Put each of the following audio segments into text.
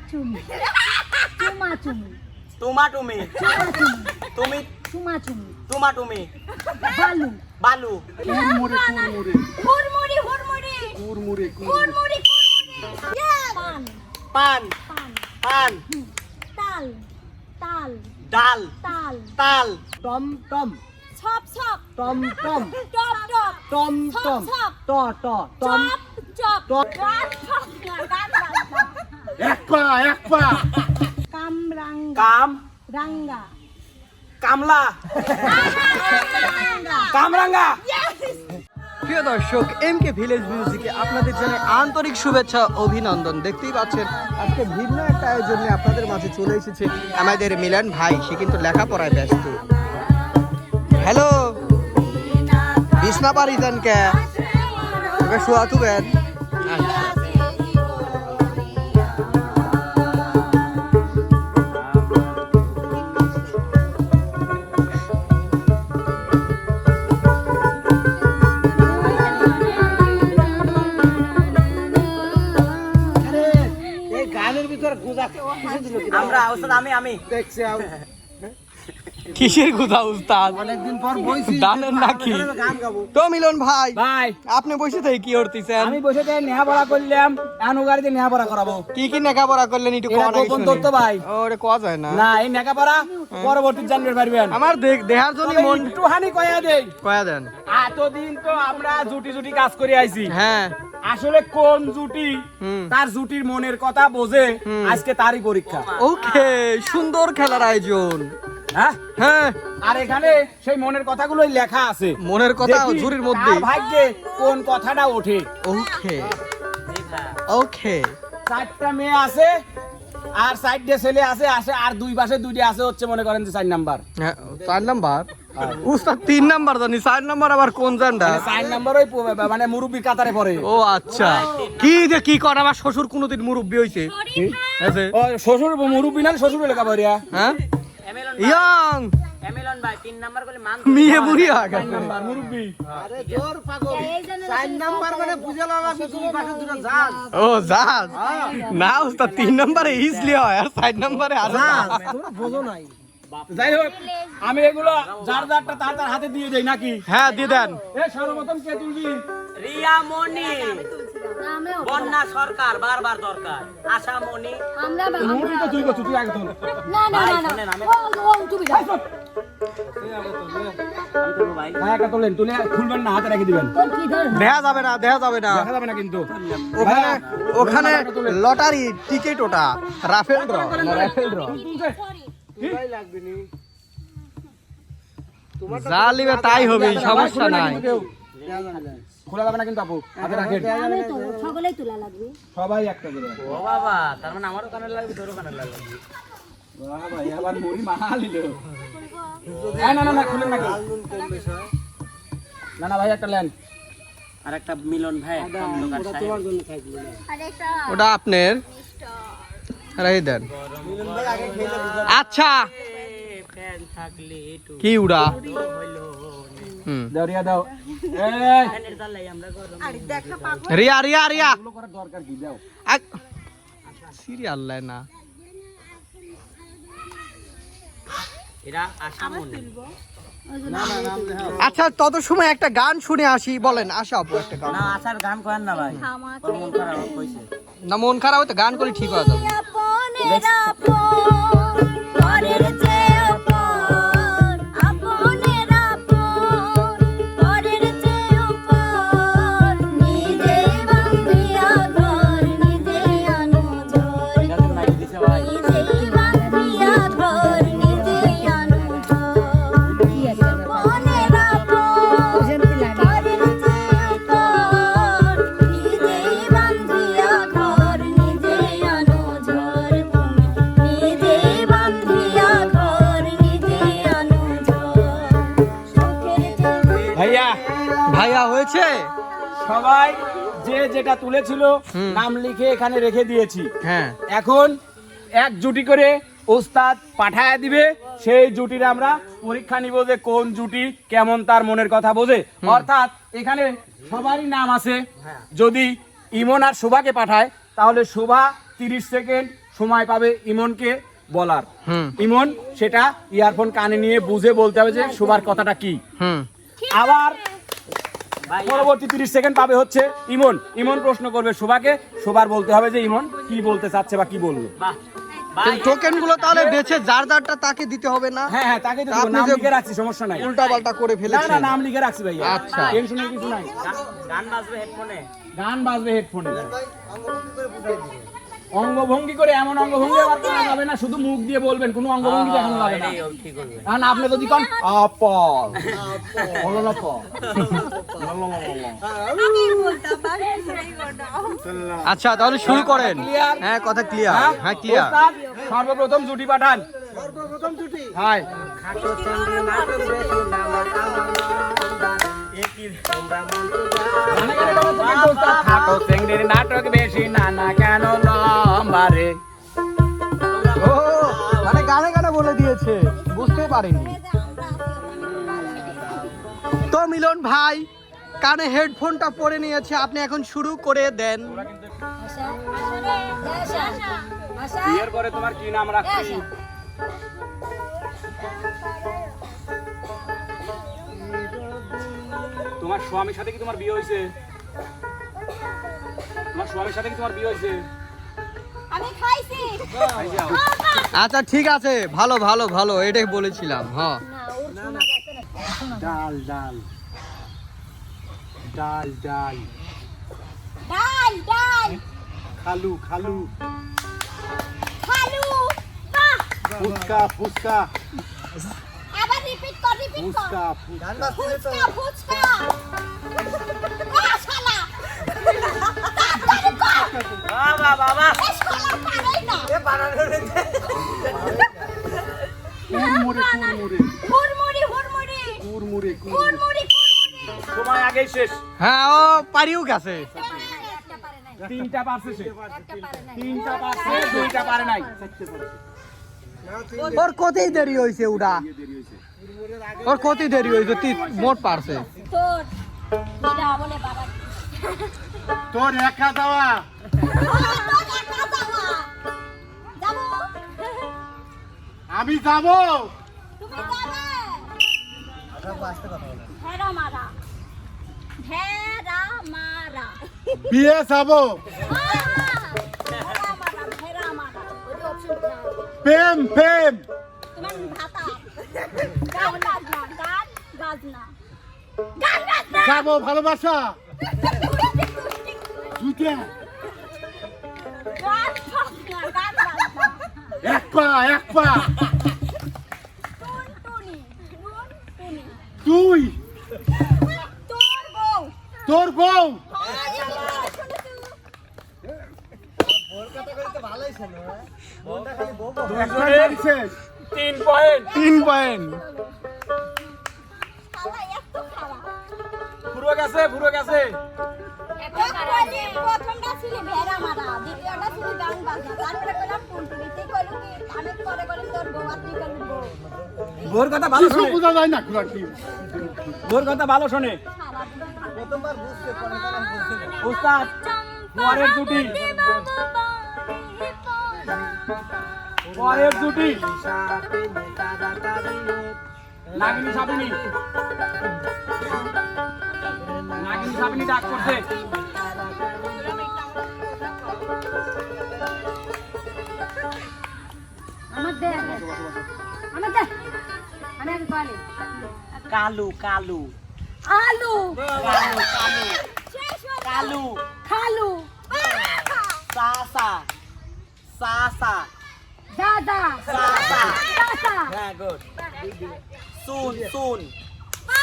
চুমাচুমি চুমাচুমি তোমাটুমি তুমি চুমাচুমি তোমাটুমি বালু বালু কুরমুরে কুরমুরে হুড়মুড়ি হুড়মুড়ি কুরমুরে হুড়মুড়ি হুড়মুড়ি পান পান পান পান তাল তাল ডাল তাল তাল টম টম ছপ ছপ টম টম টপ টপ টম টম ছপ ট ট টম চপ চপ টপ। গান ছপ গান এক পা কামরাঙ্গা কাম রাঙ্গা কামলা রাঙ্গা কামরাঙ্গা প্রিয় দর্শক এমকে ভিলেজ মিউজিকে আপনাদের জানাই আন্তরিক শুভেচ্ছা অভিনন্দন। দেখতেই পাচ্ছেন আজকে ভিন্ন একটা আয়োজন নিয়ে আপনাদের মাঝে চলে এসেছে আমাদের মিলন ভাই। সে কিন্তু লেখাপড়ায় ব্যস্ত। হ্যালো, বিছনা পারি দেন কে এবার শোয়া তুবেন। এই গানের ভিতর গুজা আমরা ওস্তাদ আমি দেখছি কিসের কথা উস্তাদ? অনেকদিন পর বইছি দানের নাকি? গান গাবো তো মিলন ভাই, ভাই আপনি বসে থেকে কি করতেছেন? আমি বসে থেকে নেহাপড়া করলাম, এখন গাড়িতে নেহাপড়া করাবো। কি কি লেখাপড়া করলেন একটু এটা কোয়া নাকি গোপন শুনি? তথ্য ভাই। ওরে কোয়া যায় না। না, এই নেহাপড়া পরবর্তী জানতে পারবেন। আমার দেহার জন্য তবে মন একটুখানি কয়া দেই, কয়া দেন। এতদিন তো আমরা জুটি জুটি কাজ করে আইছি। হ্যাঁ, আসলে কোন জুটি হুম। তার জুটির মনের কথা বোঝে, আজকে তারই পরীক্ষা। ওকে, সুন্দর খেলার আয়োজন। হ্যাঁ, হ্যাঁ, আর এখানে সেই মনের কথাগুলোই লেখা আছে। মনের কথা দেখি ঝুড়ির মধ্যে। কার ভাগ্যে কোন কথাটা ওঠে। ওকে ওকে, চারটা মেয়ে আছে আর চারটে ছেলে আছে, আর দুই পাশে দুইটা আছে, হচ্ছে মনে করেন যে 4 নাম্বার। হ্যাঁ, 4 নাম্বার উস্তাদ 3 নাম্বার জানি, 4 নাম্বার আবার কোন জানডা? 4 নাম্বারই মানে মুরব্বীর কাতারে পড়ে। ও আচ্ছা, কি যে কি কর, আমার শ্বশুর কোনোদিন মুরব্বি হইছে? আছে ও শ্বশুর মুরব্বী না, শ্বশুর লেখা পড়িয়া। হ্যাঁ, এমিলন ইয়ং এমিলন ভাই 3 নাম্বার বলে মান মিয়ে বুড়ি আগে। মুরব্বী আরে জোর পাগল 4 নাম্বার মানে বুঝা লাগবে দুই পাশে দুটো জাল ও জাজ না উস্তাদ, 3 নাম্বারে ইজলি হয় আর 4 নাম্বারে আছে। তোমরা বোঝো নাই যাই হোক, আমি এগুলো যার যারটা তার তার হাতে দিয়ে দেই নাকি? হ্যাঁ, দিয়ে দেন। এ সর্বপ্রথম কে তুলবি? রিয়া মনি আমিও বন্যা সরকার বারবার দরকার আশা মনি আমরা মুরব্বী তো তুই করছিস, তুই আগে তুল। না না ভাই, না না শোনেন, আমি- ও তুমি দাও আমি তো ভাই ভাই একটা তোলেন, তুলে খুলবেন না, হাতে রেখে দিবেন। তোর কি ধর দেখা যাবে না, দেখা যাবে না। দেখা যাবে না কিন্তু। ওখানে ওখানে লটারি টিকিট, ওটা রাফেল ড্র না রাফেল ড্র। ভাই লাগবে নি যা লিবে তাই হবে, সমস্যা নাই। খোলা যাবে না কিন্তু আপু, হাতে রাখেন। আমি তো সকলেই তোলা লাগবে সবাই একটা করে। ও বাবা তার মানে আমারও কানে লাগবে তোরও কানে লাগবে বাহ ভাই, আবার মুড়ি মালিল। না না না, খুলেন নাকি? না না ভাই, একটা লেন। আর একটা মিলন ভাই একটা লোকাল সাহেব ওটা আপনার রাই দেন। আচ্ছা, ফ্যান থাকলে একটু কি উড়া? হইলো হুম, দাও রিয়া দাও। এই ফ্যানের জ্বালাই আমরা গরম রিয়া রিয়া রিয়া এগুলো করার দরকার কি? দাও। সিরিয়াল লাই না। এরা আশা মনি আচ্ছা, তত সময় একটা গান শুনে আসি। বলেন আশা আপু একটা গান। না আশার গান করেন না ভাই ওর মন খারাপ কইছে না, মন খারাপ হইতে গান করে ঠিক হয়ে যাবে। আপনের আপন পরের চেয়ে আপন আপনের আপন পরের চেয়ে আপন নিজে বাঁধিয়া ঘর নিজে আনো ঝড় গান নাই দিছে ভাই নিজে বাঁধিয়া ঘর নিজে আনো ঝড় আপনের আপন পরের চেয়ে আপন নিজে বাঁধিয়া ঘর নিজে আনো ঝড় নিজে বাঁধিয়া ঘর নিজে আনো ঝড় সুখের জন্য ভাইয়া, ভাইয়া হয়েছে। সবাই যে যেটা তুলেছিল নাম লিখে এখানে রেখে দিয়েছি। হ্যাঁ, এখন এক জুটি করে ওস্তাদ পাঠায় দিবে, সেই জুটির আমরা পরীক্ষা নিব যে কোন জুটি কেমন তার মনের কথা বোঝে। অর্থাৎ এখানে সবারই নাম আছে। যদি ইমন আর শোভাকে পাঠায় তাহলে শোভা 30 সেকেন্ড সময় পাবে ইমনকে বলার। হুম। ইমন সেটা ইয়ারফোন কানে নিয়ে বুঝে বলতে হবে যে শোভার কথাটা কি। হুম। আবার পরবর্তী 30 সেকেন্ড পাবে হচ্ছে ইমন। ইমন প্রশ্ন করবে শোভাকে, শোভার বলতে হবে যে ইমন কি বলতে চাচ্ছে বা কি বললো। বাহ ভাই টোকেন গুলো তাহলে বেছে যার যারটা তাকে দিতে হবে না? হ্যাঁ হ্যাঁ, তাকে তো আপনি নাম যে লিখে রাখছি, সমস্যা নাই। উল্টা পাল্টা করে না না, ফেলেছেন। নাম লিখে রাখছি ভাইয়া। আচ্ছা। টেনশনের কিছু নাই। গান বাজবে হেডফোনে। গান বাজবে হেডফোনে। অঙ্গভঙ্গি করে এমন অঙ্গভঙ্গি আবার করা যাবে না, শুধু মুখ দিয়ে বলবেন, কোনো অঙ্গভঙ্গি দেখানো যাবে না। এটাই ঠিক করবে। কারণ আপনি যদি কোন আপল বলো না পল। আচ্ছা তাহলে শুরু করেন। Clear? হ্যাঁ কথা ক্লিয়ার। হ্যাঁ ক্লিয়ার। ওস্তাদ, সর্বপ্রথম জুটি পাঠান। সর্বপ্রথম ছুটি হাই খাটো চেংড়ির নাটক বেশি নানা কেন লম্বারে। ও মানে গানে গানে বলে দিয়েছে, বুঝতে পারিনি। তো মিলন ভাই কানে হেডফোনটা পরে নিয়েছে, আপনি এখন শুরু করে দেন। বিয়ের পরে তোমার কি নাম রাখছি? তোমার স্বামীর সাথে কি তোমার বিয়ে হয়েছে? তোমার স্বামীর সাথে কি তোমার বিয়ে হয়েছে? আমি খাইছি ভাই যাও। আচ্ছা ঠিক আছে, ভালো ভালো ভালো, এটাই বলেছিলাম। হ্যাঁ না ওর শোনা গেছে না ডাল ডাল ডাল ডাল ডাল ডাল খালু খালু খালু বাহ ফুচকা ফুচকা আবার রিপিট কর ফুচকা ফুচকা ফুচকা আ শালা বাবা বাবা এ শালা পারেই না কুরমুরে কুরমুরে হুড়মুড়ি হুড়মুড়ি কুরমুরে হুড়মুড়ি সময় আগেই শেষ। হ্যাঁ ও পারিও গেছে। একটা পারে নাই তিনটা পারছে সে, একটা পারে নাই তিনটা পারছে, দুইটা পারে নাই। ওর কতই দেরি হয়েছে উড়া, ওর কতই দেরি হয়েছে, মোট পারছে। তোর এটা বলে বাবা তোর একা দেওয়া তোর একা যাওয়া যাবো আমি যাবো তুমি যাবে ভেড়া মারা ভেড়া মারা বিয়ে যাবো ভেড়া মারা ভেড়া মারা ওই অপশন প্রেম প্রেম তোমার ভাতা গান গাজনা গান গাজনা গান গাজনা যাবো ভালোবাসা জুতে গান গাজনা গান গাজনা এক পা টুনটুনি টুনটুনি তুই তোর বউ তোর বউ একবার মারিছে। 3 পয়েন্ট 3 পয়েন্ট। পুরো গেছে পুরো গেছে। প্রথমটা ছিল ভেড়া মারা, দ্বিতীয়টা ছিল গান বাজনা, তারপরে কইলাম টুনটুনি, তুই কইলু কি আমি পরে কইলাম তোর বউ আর তুই কইলু বউ। ভোর কথা ভালো কিছু শোনে, বোঝা যায় না খুব কি ভোর কথা ভালো শোনে। ওস্তাদ পরের জুটি, পরের জুটি নাগিনী সাবিনী, নাগিনী সাবিনী ডাক করছে। আমার দে আমার দে আমি আগে বলি কালু কালু আলু কালু কালু শেষ হলো কালু খালু সাসা সাসা দাদা সাসা দাদা হ্যাঁ গুড সুন সুন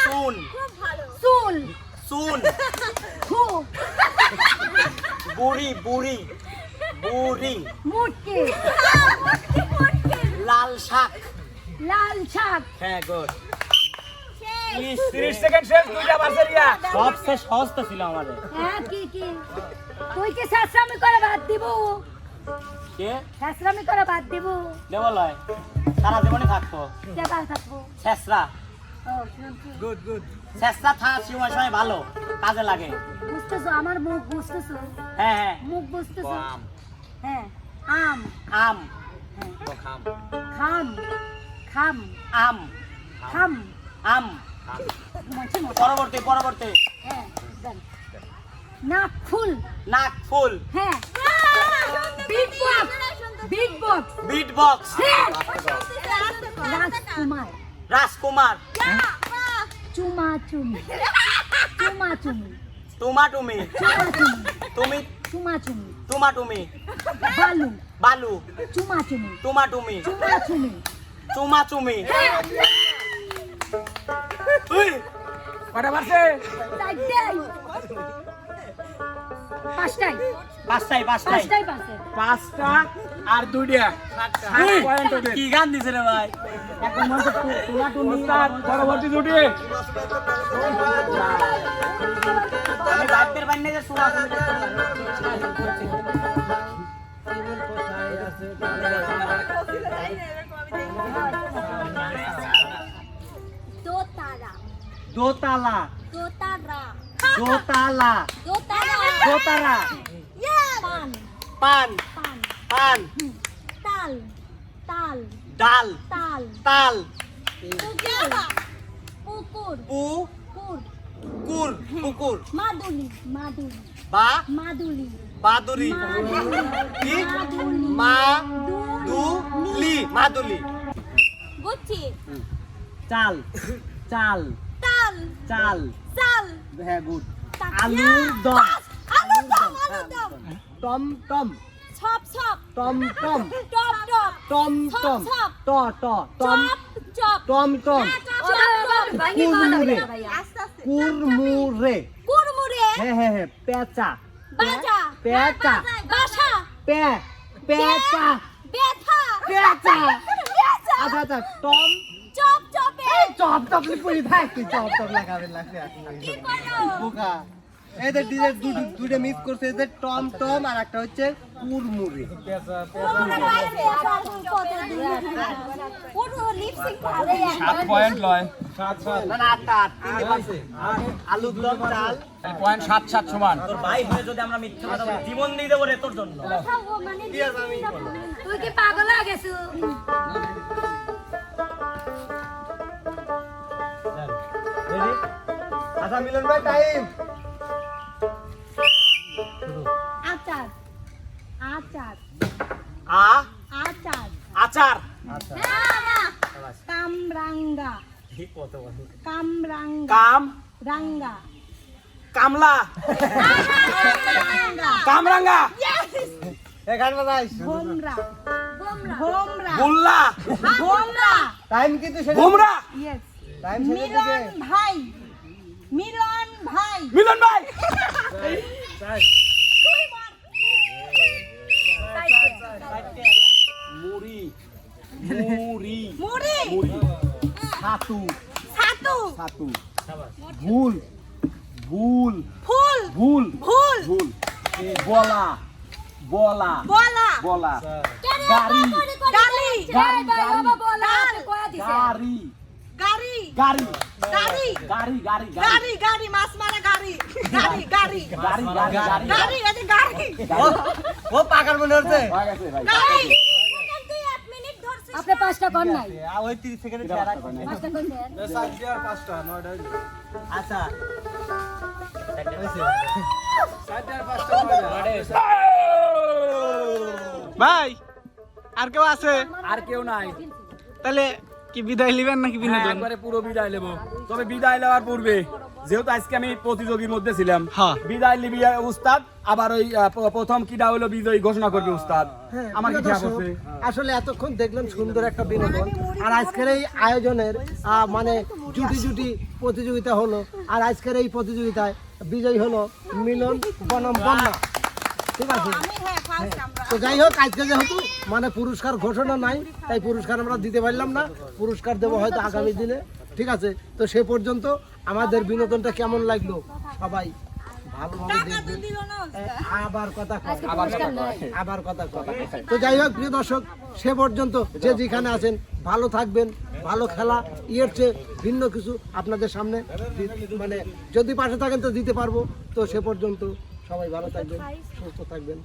সুন খুব ভালো সুল সুন খুব বুড়ি বুড়ি বুড়ি মুটকি লাল শাক লাল শাক হ্যাঁ গুড 30 সেকেন্ড শেষ, দুইটা বাজে রিয়া। সবচেয়ে সহজ তো ছিল আমাদের হ্যাঁ কি তুই কি শাস্ত্রামি করে বাদ দিব কে শাস্ত্রামি করে বাদ দিব দেবলয় সারা জীবনে থাকতো কেবা থাকবো ছেসরা ও শুনছি গুড গুড ছেসরা থাকার সময় সময় ভালো কাজে লাগে বুঝতেছো আমার মুখ বুঝতেছো হ্যাঁ হ্যাঁ মুখ বুঝতেছো বাম। হ্যাঁ আম আম খাম খাম আম খাম আম মনে মনে পরবর্তী পরবর্তী হ্যাঁ দেন নাক ফুল নাক ফুল হ্যাঁ big box big box beat box রাজকুমার রাজকুমার চুমা চুমি চুমা চুমি তুমা টুমি চুমা চুমি তুমি চুমা চুমি তুমা টুমি বালু বালু চুমা চুমি তুমা টুমি চুমা চুমি তুমা চুমি উই কটা বাজছে? চারটাই পাঁচটাই পাঁচটাই পাঁচটাই পাঁচটাই পাঁচে 5টা আর 2টা 7 পয়েন্ট ওদের। কি গান দিছে রে ভাই এখন মনে হচ্ছে তুমা টুমি উস্তাদ পরবর্তী জুটি আমি বাইকের বাইনে যে শোনা দোতারা দোতালা দোতারা দোতালা দোতারা দোতারা পান পান পান পান তাল তাল ডাল তাল তাল পুকুর পু পুকুর কুর পুকুর মাদুলি মাদুলি বা মাদুলি বাদুরি কি মা দু লি মাদুলি বুঝছি চাল চাল তাল চাল চাল হ্যাঁ গুড তা- আলুর দম আলুর দম আলুর দম টম টম ছপ ছপ টম টম টপ টপ টম টম ছপ ট ট টম চপ চপ টম টম কুরমুরে কুরমুরে কুরমুরে হ্যাঁ হ্যাঁ হ্যাঁ পেঁচা বাজা পেঁচা বাসা পে পেঁচা বেথা পেঁচা বেথা আচ্ছা আচ্ছা টম চপ চপে চপ চপ পুরি থাক তুই চপ চপ লাগাবে লাগে কি করো বোকা এদের ডিজে দুটো মিক্স করছে এদের টম টম আর একটা হচ্ছে কুরমুরি কুরমুরে গাইছে আর কত পুরো লিপসিং ভালো 7 পয়েন্ট লয় না না আটটা আট তিনটে পাইছে আলুর দম চাল তাহলে পয়েন্ট 7 সমান। তোর ভাই হয়ে যদি আমরা মিথ্যা কথা বলি জীবন দিয়ে দেবো রে তোর জন্য তুই কি পাগল হয়ে গেছো রেডি আচ্ছা মিলন ভাই টাইম আচার আচার আ আচার আচার কামরাঙ্গা ঠিক কত বল কামরাঙ্গা কাম রাঙ্গা কামলা কামরাঙ্গা এ গান বাজাইস ভোমরা ভোমরা বুল্লা ভোমরা টাইম কিন্তু শেষ বুমরা ইয়েস টাইম শেষ হয়ে গেছে মিলন ভাই মিলন ভাই মিলন ভাই মুড়ি মুড়ি মুড়ি মুড়ি ছাতু ছাতু ছাতু ভুল ভুল ফুল ভুল ফুল ভুল বলা বলা বলা বলা গাড়ি গাড়ি গাড়ি গাড়ি বলা কয়া দিছে গাড়ি গাড়ি গাড়ি গাড়ি গাড়ি গাড়ি গাড়ি গাড়ি মাছ মারা গাড়ি গাড়ি গাড়ি গাড়ি গাড়ি গাড়ি গাড়ি এই যে গাড়ি ও পাকার মনে হচ্ছে হয়ে গেছে ভাই গাড়ি তুই 1 মিনিট ধরছিস আপনি পাঁচটা কোন নাই ওই 30 সেকেন্ডে ছেড়ে রাখ পাঁচটা কোন দেন আচ্ছা ভাই আর কেউ আছে আর কেউ নাই, তাহলে কি বিদায় নিবেন নাকি হ্যাঁ, বিনোদন? একবারে পুরো বিদায় নেবো। তবে বিদায় নেওয়ার পূর্বে যেহেতু আজকে আমি প্রতিযোগীর মধ্যে ছিলাম, হ্যাঁ। বিদায় নিবি উস্তাদ, আবার ওই প্রথম কিটা হলো বিজয়ী ঘোষণা করবে উস্তাদ। আমার কি ঠিক আছে? আসলে এতক্ষণ দেখলাম সুন্দর একটা বিনোদন আর আজকের এই আয়োজনের মানে জুটি জুটি প্রতিযোগিতা হলো আর আজকের এই প্রতিযোগিতায় বিজয়ী হলো মিলন বনাম বন্যা। ঠিক আছে, তো যাই হোক আজকে যেহেতু মানে পুরস্কার ঘোষণা নাই তাই পুরস্কার আমরা দিতে পারলাম না, পুরস্কার দেবো হয়তো আগামী দিনে। ঠিক আছে, তো সে পর্যন্ত আমাদের বিনোদনটা কেমন লাগলো সবাই ভালোভাবে দেখবেন। আবার কথা কয়, আবার কথা কয়। তো যাই হোক প্রিয় দর্শক, সে পর্যন্ত যে যেখানে আছেন ভালো থাকবেন, ভালো খেলা ইয়ের চেয়ে ভিন্ন কিছু আপনাদের সামনে মানে যদি পাশে থাকেন তো দিতে পারবো। তো সে পর্যন্ত সবাই ভালো থাকবেন, সুস্থ থাকবেন।